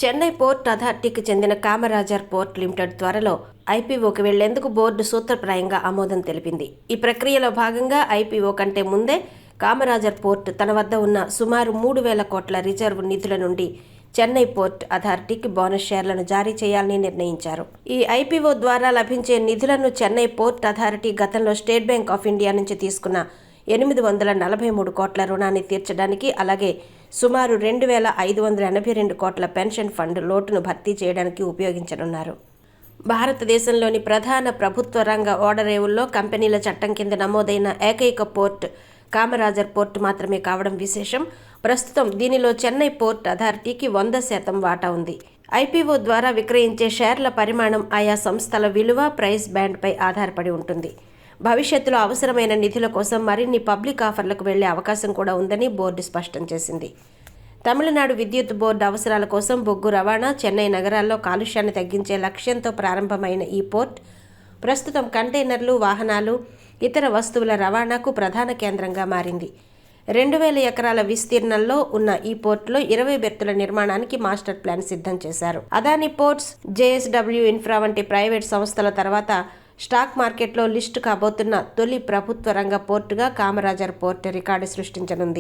Chennai port అథారిటీకి చెందిన Kamarajar port limited త్వరలో ఐపీఓకి వెళ్లేందుకు బోర్డు సూత్రప్రాయంగా ఆమోదం తెలిపింది. ఈ ప్రక్రియలో భాగంగా ఐపీఓ కంటే ముందే కామరాజర్ పోర్ట్ తన వద్ద ఉన్న సుమారు 3,000 కోట్ల రిజర్వ్ నిధుల నుండి చెన్నై పోర్ట్ అథారిటీకి బోనస్ షేర్లను జారీ చేయాలని నిర్ణయించారు. ఈ ఐపీఓ ద్వారా లభించే నిధులను చెన్నై పోర్ట్ అథారిటీ గతంలో స్టేట్ బ్యాంక్ ఆఫ్ ఇండియా నుంచి తీసుకున్న 843 కోట్ల రుణాన్ని తీర్చడానికి, అలాగే సుమారు 2,582 కోట్ల పెన్షన్ ఫండ్ లోటును భర్తీ చేయడానికి ఉపయోగించనున్నారు. భారతదేశంలోని ప్రధాన ప్రభుత్వ రంగ ఓడరేవుల్లో కంపెనీల చట్టం కింద నమోదైన ఏకైక పోర్ట్ కామరాజర్ పోర్ట్ మాత్రమే కావడం విశేషం. ప్రస్తుతం దీనిలో చెన్నై పోర్ట్ అథారిటీకి 100% వాటా ఉంది. ఐపీఓ ద్వారా విక్రయించే షేర్ల పరిమాణం ఆయా సంస్థల విలువ, ప్రైస్ బ్యాండ్పై ఆధారపడి ఉంటుంది. భవిష్యత్తులో అవసరమైన నిధుల కోసం మరిన్ని పబ్లిక్ ఆఫర్లకు వెళ్లే అవకాశం కూడా ఉందని బోర్డు స్పష్టం చేసింది. తమిళనాడు విద్యుత్ బోర్డు అవసరాల కోసం బొగ్గు రవాణా, చెన్నై నగరాల్లో కాలుష్యాన్ని తగ్గించే లక్ష్యంతో ప్రారంభమైన ఈ పోర్ట్ ప్రస్తుతం కంటైనర్లు, వాహనాలు, ఇతర వస్తువుల రవాణాకు ప్రధాన కేంద్రంగా మారింది. 2,000 ఎకరాల విస్తీర్ణంలో ఉన్న ఈ పోర్టులో 20 బెర్తుల నిర్మాణానికి మాస్టర్ ప్లాన్ సిద్ధం చేశారు. అదానీ పోర్ట్స్, జేఎస్డబ్ల్యూ ఇన్ఫ్రా వంటి ప్రైవేట్ సంస్థల తర్వాత స్టాక్ మార్కెట్లో లిస్టు కాబోతున్న తొలి ప్రభుత్వ రంగ పోర్టుగా కామరాజర్ పోర్ట్ రికార్డు సృష్టించనుంది.